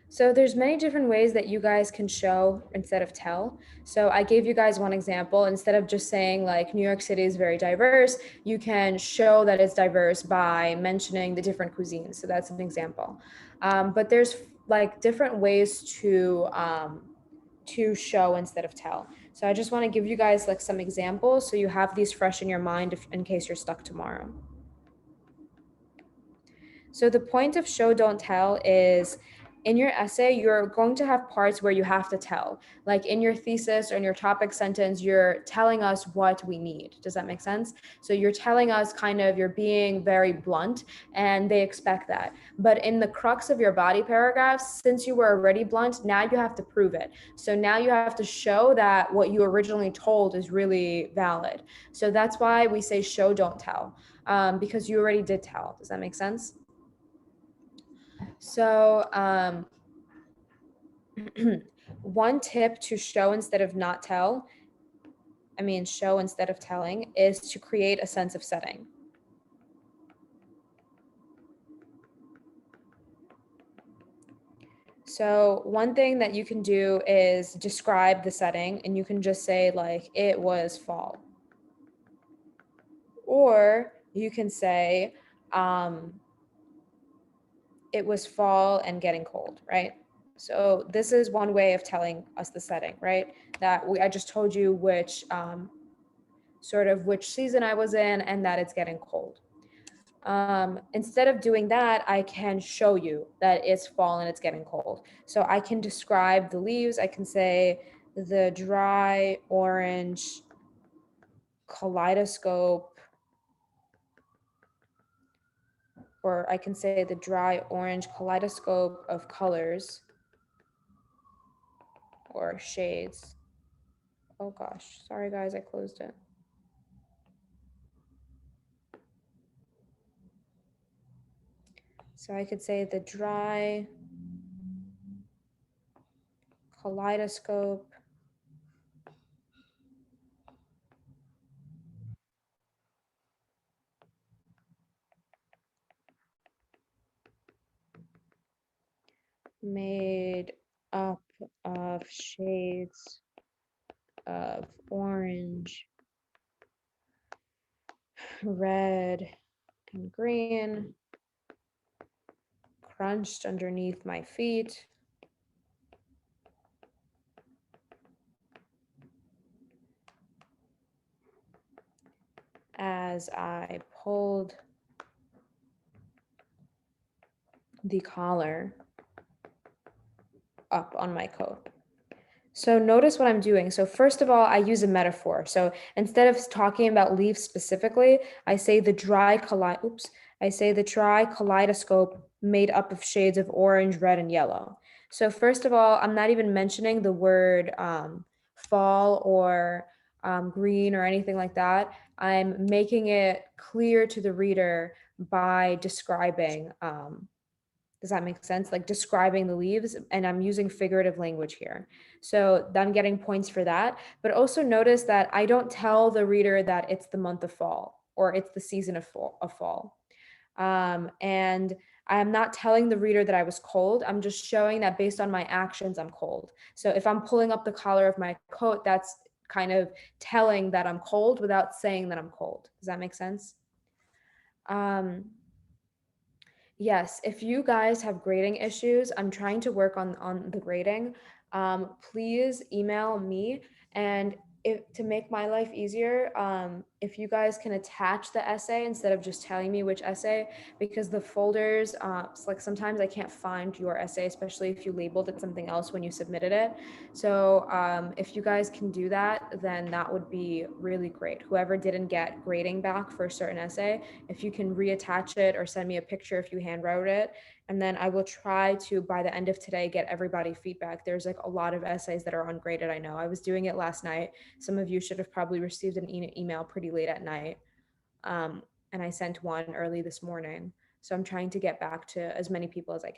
So there's many different ways that you guys can show instead of tell. So I gave you guys one example. Instead of just saying like New York City is very diverse, you can show that it's diverse by mentioning the different cuisines. So that's an example. But there's like different ways to show instead of tell. So I just want to give you guys like some examples so you have these fresh in your mind in case you're stuck tomorrow. So the point of show don't tell is in your essay, you're going to have parts where you have to tell. Like in your thesis or in your topic sentence, you're telling us what we need. Does that make sense? So you're telling us kind of, you're being very blunt and they expect that. But in the crux of your body paragraphs, since you were already blunt, now you have to prove it. So now you have to show that what you originally told is really valid. So that's why we say show don't tell, because you already did tell. Does that make sense? So one tip to show instead of not tell, show instead of telling, is to create a sense of setting. So one thing that you can do is describe the setting, and you can just say like, it was fall. Or you can say, it was fall and getting cold, right? So this is one way of telling us the setting, right? I just told you which which season I was in and that it's getting cold. Instead of doing that, I can show you that it's fall and it's getting cold. So I can describe the leaves. I can say the dry orange kaleidoscope, or I can say the dry orange kaleidoscope of colors or shades. Oh gosh, sorry guys, I closed it. So I could say the dry kaleidoscope made up of shades of orange, red, and green, crunched underneath my feet. As I pulled the collar up on my coat. So notice what I'm doing. So first of all, I use a metaphor. So instead of talking about leaves specifically, I say the dry kaleidoscope made up of shades of orange, red, and yellow. So first of all, I'm not even mentioning the word fall or green or anything like that. I'm making it clear to the reader by describing does that make sense? Like describing the leaves, and I'm using figurative language here. So I'm getting points for that. But also notice that I don't tell the reader that it's the month of fall or it's the season of fall. And I'm not telling the reader that I was cold. I'm just showing that based on my actions, I'm cold. So if I'm pulling up the collar of my coat, that's kind of telling that I'm cold without saying that I'm cold. Does that make sense? Yes, if you guys have grading issues, I'm trying to work on the grading. Please email me, and if to make my life easier, if you guys can attach the essay instead of just telling me which essay, because the folders, like sometimes I can't find your essay, especially if you labeled it something else when you submitted it. So if you guys can do that, then that would be really great. Whoever didn't get grading back for a certain essay, if you can reattach it or send me a picture if you handwrote it, and then I will try to, by the end of today, get everybody feedback. There's like a lot of essays that are ungraded. I know I was doing it last night. Some of you should have probably received an email pretty late at night, and I sent one early this morning. So I'm trying to get back to as many people as I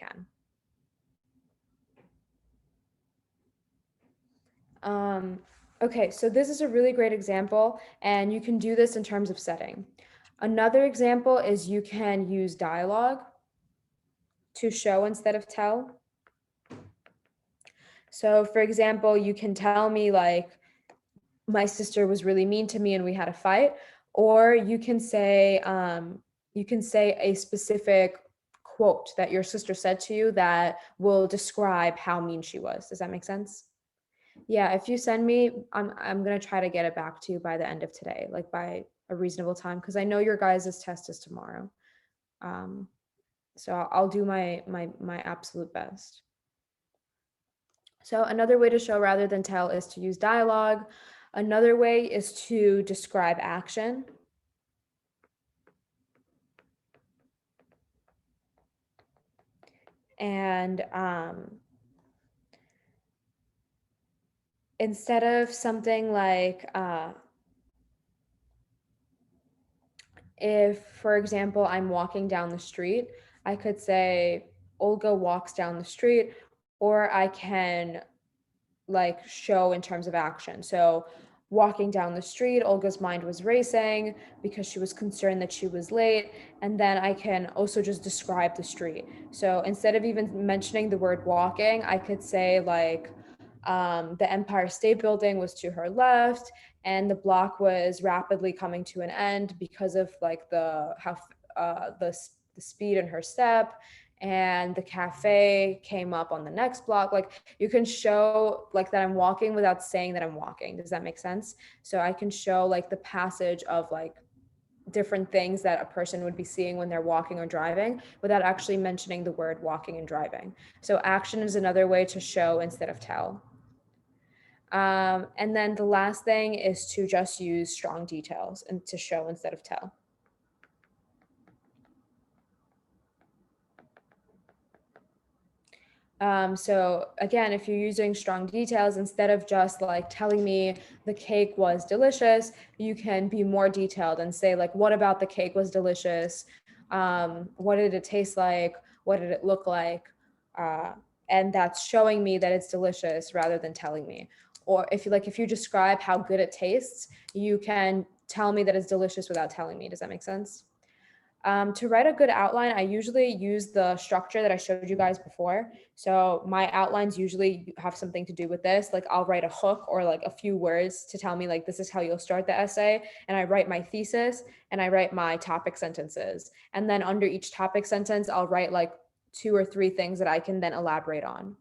can. Okay, so this is a really great example, and you can do this in terms of setting. Another example is you can use dialogue to show instead of tell. So for example, you can tell me like, my sister was really mean to me and we had a fight, or you can say a specific quote that your sister said to you that will describe how mean she was. Does that make sense? Yeah, if you send me, I'm gonna try to get it back to you by the end of today, like by a reasonable time, because I know your guys' test is tomorrow. So I'll do my absolute best. So another way to show rather than tell is to use dialogue. Another way is to describe action. And instead of something like, if, for example, I'm walking down the street, I could say Olga walks down the street, or I can like show in terms of action. So walking down the street, Olga's mind was racing because she was concerned that she was late. And then I can also just describe the street. So instead of even mentioning the word walking, I could say like, the Empire State Building was to her left, and the block was rapidly coming to an end because of like the speed in her step, and the cafe came up on the next block. Like you can show like that I'm walking without saying that I'm walking. Does that make sense? So I can show like the passage of like different things that a person would be seeing when they're walking or driving without actually mentioning the word walking and driving. So action is another way to show instead of tell. And then the last thing is to just use strong details and to show instead of tell. So again, if you're using strong details, instead of just like telling me the cake was delicious, you can be more detailed and say like, what about the cake was delicious? What did it taste like? What did it look like? And that's showing me that it's delicious rather than telling me. Or if you describe how good it tastes, you can tell me that it's delicious without telling me. Does that make sense? To write a good outline, I usually use the structure that I showed you guys before. So my outlines usually have something to do with this. Like I'll write a hook or like a few words to tell me like this is how you'll start the essay. And I write my thesis and I write my topic sentences. And then under each topic sentence, I'll write like 2 or 3 things that I can then elaborate on.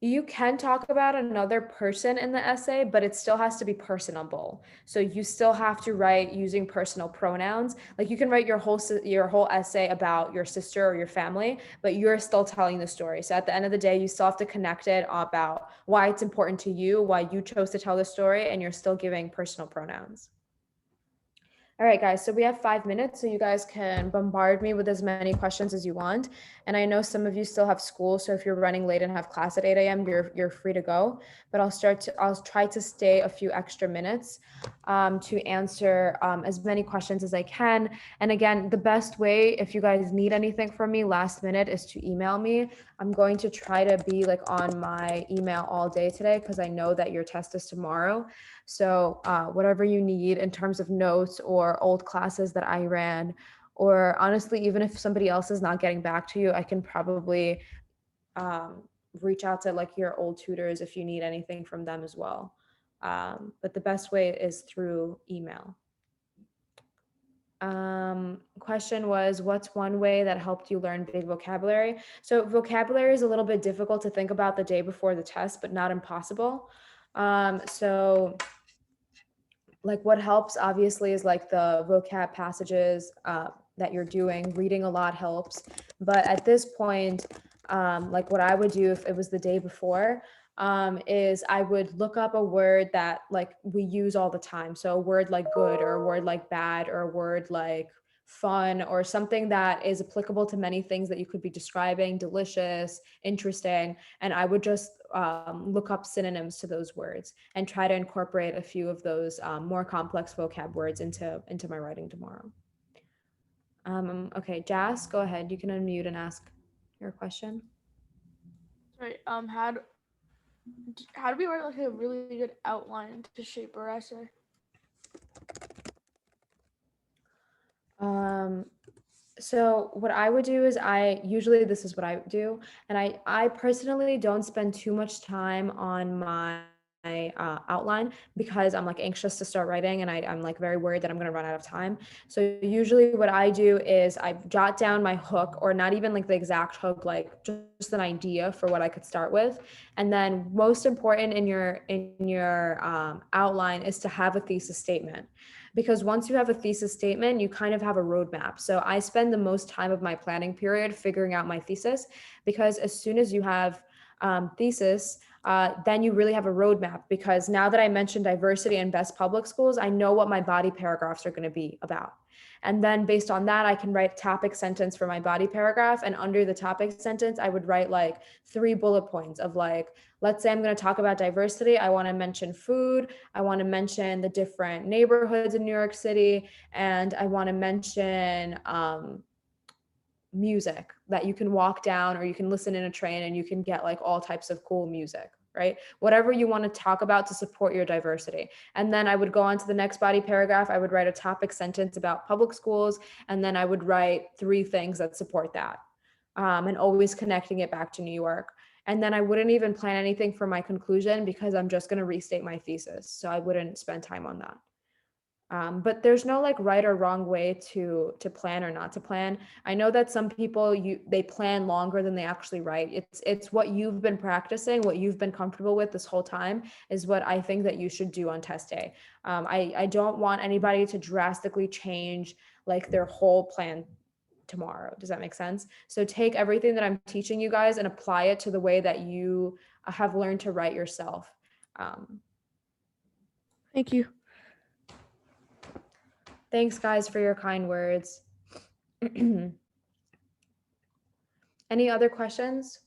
You can talk about another person in the essay, but it still has to be personable. So you still have to write using personal pronouns. Like you can write your whole essay about your sister or your family, but you're still telling the story. So at the end of the day, you still have to connect it about why it's important to you, why you chose to tell the story, and you're still giving personal pronouns. All right, guys, so we have 5 minutes, so you guys can bombard me with as many questions as you want. And I know some of you still have school, so if you're running late and have class at 8 a.m., you're free to go. But I'll try to stay a few extra minutes to answer as many questions as I can. And again, the best way, if you guys need anything from me last minute, is to email me. I'm going to try to be like on my email all day today because I know that your test is tomorrow. So whatever you need in terms of notes or old classes that I ran, or honestly, even if somebody else is not getting back to you, I can probably reach out to like your old tutors if you need anything from them as well. But the best way is through email. Question was, what's one way that helped you learn big vocabulary? So vocabulary is a little bit difficult to think about the day before the test, but not impossible. So like what helps obviously is like the vocab passages that you're doing. Reading a lot helps, but at this point, like what I would do if it was the day before, is I would look up a word that like we use all the time. So a word like good, or a word like bad, or a word like fun, or something that is applicable to many things that you could be describing: delicious, interesting. And I would just look up synonyms to those words and try to incorporate a few of those more complex vocab words into my writing tomorrow. Okay, Jas, go ahead. You can unmute and ask your question. Right. How do we write like a really good outline to shape our essay? So what I would do is this is what I do, and I personally don't spend too much time on my outline because I'm like anxious to start writing, and I'm like very worried that I'm going to run out of time. So usually what I do is I jot down my hook, or not even like the exact hook, like just an idea for what I could start with. And then most important in your outline is to have a thesis statement, because once you have a thesis statement, you kind of have a roadmap. So I spend the most time of my planning period figuring out my thesis, because as soon as you have thesis, then you really have a roadmap. Because now that I mentioned diversity and best public schools, I know what my body paragraphs are going to be about. And then based on that, I can write topic sentence for my body paragraph. And under the topic sentence, I would write like 3 bullet points of like, let's say I'm going to talk about diversity. I want to mention food. I want to mention the different neighborhoods in New York City. And I want to mention music that you can walk down, or you can listen in a train, and you can get like all types of cool music, right? Whatever you want to talk about to support your diversity. And then I would go on to the next body paragraph. I would write a topic sentence about public schools, and then I would write 3 things that support that, and always connecting it back to New York. And then I wouldn't even plan anything for my conclusion, because I'm just going to restate my thesis. So I wouldn't spend time on that. But there's no like right or wrong way to plan or not to plan. I know that some people they plan longer than they actually write. It's what you've been practicing, what you've been comfortable with this whole time is what I think that you should do on test day. I don't want anybody to drastically change like their whole plan tomorrow. Does that make sense? So take everything that I'm teaching you guys and apply it to the way that you have learned to write yourself. Thank you. Thanks, guys, for your kind words. Any other questions?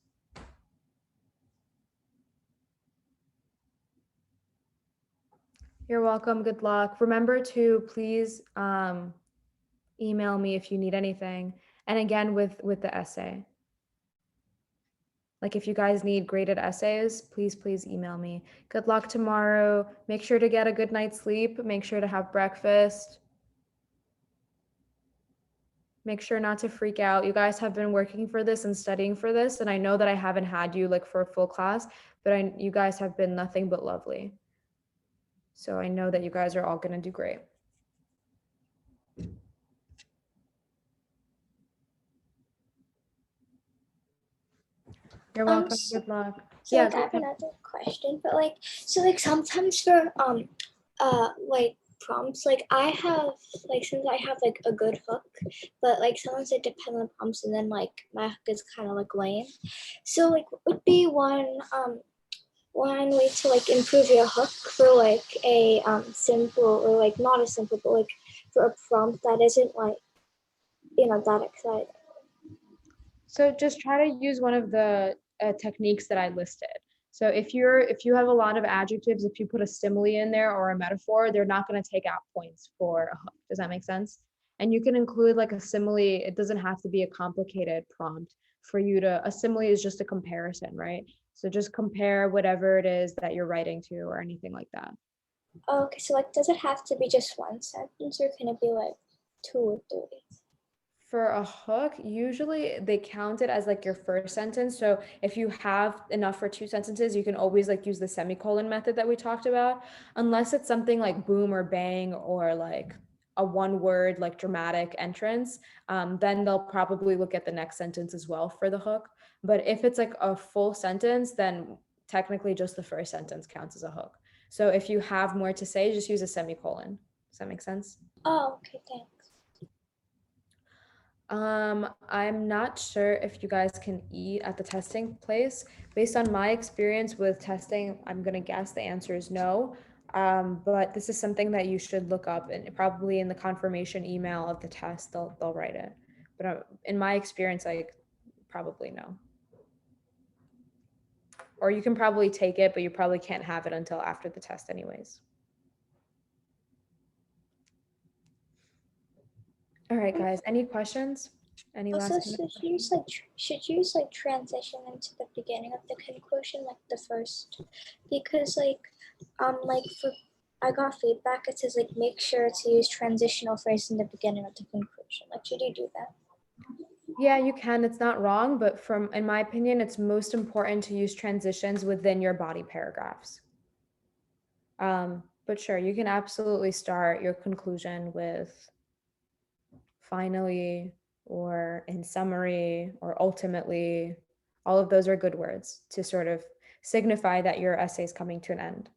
You're welcome. Good luck. Remember to please email me if you need anything. And again, with the essay. Like if you guys need graded essays, please email me. Good luck tomorrow. Make sure to get a good night's sleep. Make sure to have breakfast. Make sure not to freak out. You guys have been working for this and studying for this, and I know that I haven't had you like for a full class, but you guys have been nothing but lovely. So I know that you guys are all gonna do great. You're welcome. Good luck. So Yeah, like, I go have ahead. another question, but like, so like sometimes for like prompts, like I have like since I have like a good hook, but like sometimes it depends on the prompts, and then like my hook is kind of like lame. So like, what would be one way to like improve your hook for like a simple or like not a simple, but like for a prompt that isn't like that exciting. So just try to use one of the techniques that I listed. So if you have a lot of adjectives, if you put a simile in there or a metaphor, they're not going to take out points for a hook. Does that make sense? And you can include like a simile. It doesn't have to be a complicated prompt for you to. A simile is just a comparison, right? So just compare whatever it is that you're writing to or anything like that. Okay, so like, does it have to be just one sentence, or can it be like 2 or 3? For a hook, usually they count it as like your first sentence. So if you have enough for 2 sentences, you can always like use the semicolon method that we talked about, unless it's something like boom or bang or like a one word like dramatic entrance. Then they'll probably look at the next sentence as well for the hook. But if it's like a full sentence, then technically just the first sentence counts as a hook. So if you have more to say, just use a semicolon. Does that make sense? Oh, okay, thanks. I'm not sure if you guys can eat at the testing place. Based on my experience with testing, I'm gonna guess the answer is no. But this is something that you should look up, and probably in the confirmation email of the test, they'll write it. But in my experience, like probably no. Or you can probably take it, but you probably can't have it until after the test, anyways. All right, guys. Any questions? Any Also, last minute questions? should use like transition into the beginning of the conclusion, like the first, because like for I got feedback. It says like make sure to use transitional phrase in the beginning of the conclusion. Like, should you do that? Yeah, you can. It's not wrong, but in my opinion, it's most important to use transitions within your body paragraphs. But sure, you can absolutely start your conclusion with finally or in summary or ultimately. All of those are good words to sort of signify that your essay is coming to an end.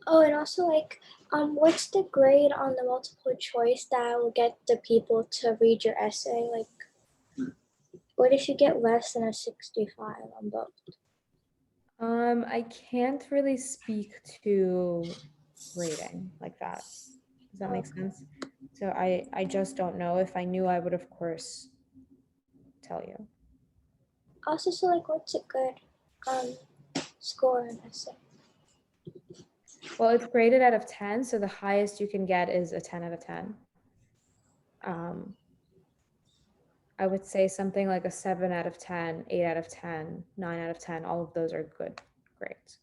Oh, and also like, what's the grade on the multiple choice that will get the people to read your essay? Like, what if you get less than a 65 on both? I can't really speak to grading like that. Does that make sense? So I just don't know. If I knew, I would of course tell you. Also, so like, what's a good score in essay? Well, it's graded out of 10, so the highest you can get is a 10 out of 10. I would say something like a 7 out of 10, 8 out of 10, 9 out of 10. All of those are good grades.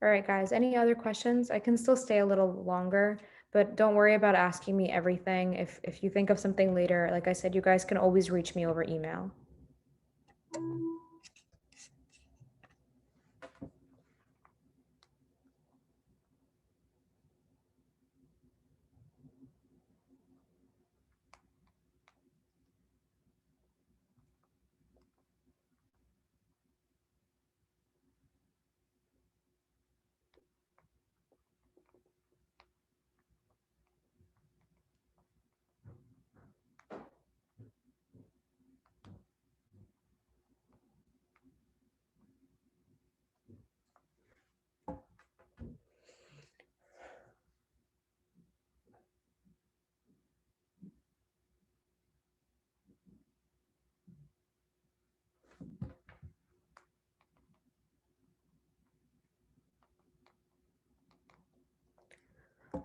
All right, guys, any other questions? I can still stay a little longer, but don't worry about asking me everything. If you think of something later, like I said, you guys can always reach me over email.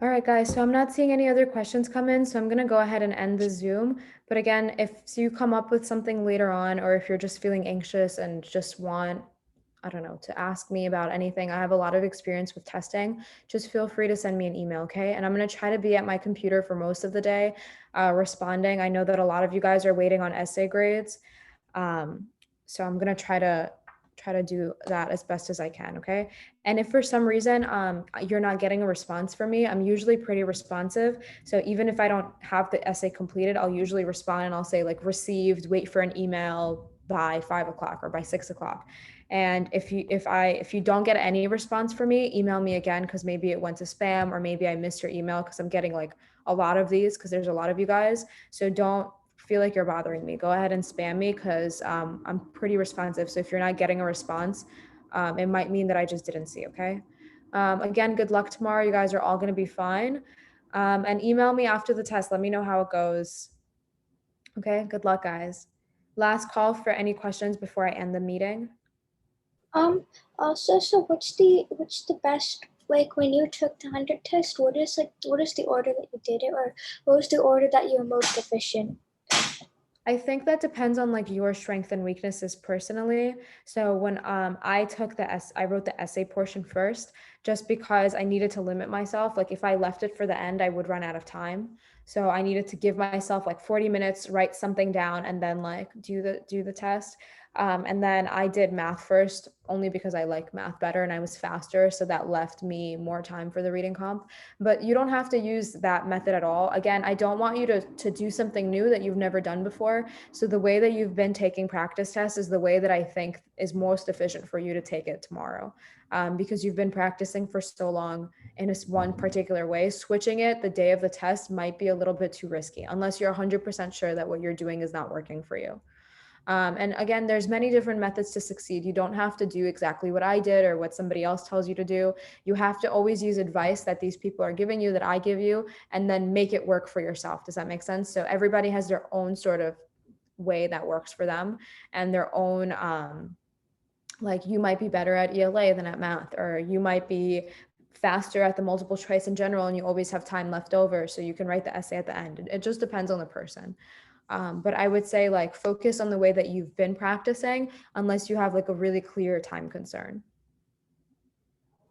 All right, guys, so I'm not seeing any other questions come in, so I'm gonna go ahead and end the Zoom. But again, if you come up with something later on, or if you're just feeling anxious and just want, I don't know, to ask me about anything, I have a lot of experience with testing. Just feel free to send me an email, okay? And I'm gonna try to be at my computer for most of the day, responding. I know that a lot of you guys are waiting on essay grades. So I'm gonna try to do that as best as I can, okay? And if for some reason you're not getting a response from me, I'm usually pretty responsive. So even if I don't have the essay completed, I'll usually respond and I'll say like received, wait for an email by 5 o'clock or by 6 o'clock. And if you don't get any response from me, email me again because maybe it went to spam or maybe I missed your email because I'm getting like a lot of these because there's a lot of you guys. So don't feel like you're bothering me. Go ahead and spam me because I'm pretty responsive. So if you're not getting a response, it might mean that I just didn't see, okay? Again, good luck tomorrow. You guys are all gonna be fine. And email me after the test. Let me know how it goes. Okay, good luck, guys. Last call for any questions before I end the meeting. Also, so what's the best, like when you took the 100 test, what is the order that you did it, or what was the order that you were most efficient? I think that depends on like your strength and weaknesses personally. So when I took I wrote the essay portion first just because I needed to limit myself. Like if I left it for the end, I would run out of time. So I needed to give myself like 40 minutes, write something down, and then like do the test. And then I did math first only because I like math better and I was faster. So that left me more time for the reading comp. But you don't have to use that method at all. Again, I don't want you to do something new that you've never done before. So the way that you've been taking practice tests is the way that I think is most efficient for you to take it tomorrow. Because you've been practicing for so long in one particular way. Switching it the day of the test might be a little bit too risky unless you're 100% sure that what you're doing is not working for you. And again, there's many different methods to succeed. You don't have to do exactly what I did or what somebody else tells you to do. You have to always use advice that these people are giving you, that I give you, and then make it work for yourself. Does that make sense? So everybody has their own sort of way that works for them and their own, like you might be better at ELA than at math, or you might be faster at the multiple choice in general and you always have time left over so you can write the essay at the end. It just depends on the person. But I would say like focus on the way that you've been practicing unless you have like a really clear time concern.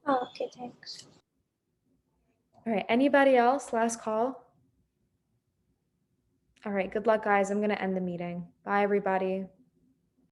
Oh, okay, thanks. All right, anybody else? Last call. All right, good luck, guys. I'm going to end the meeting. Bye, everybody.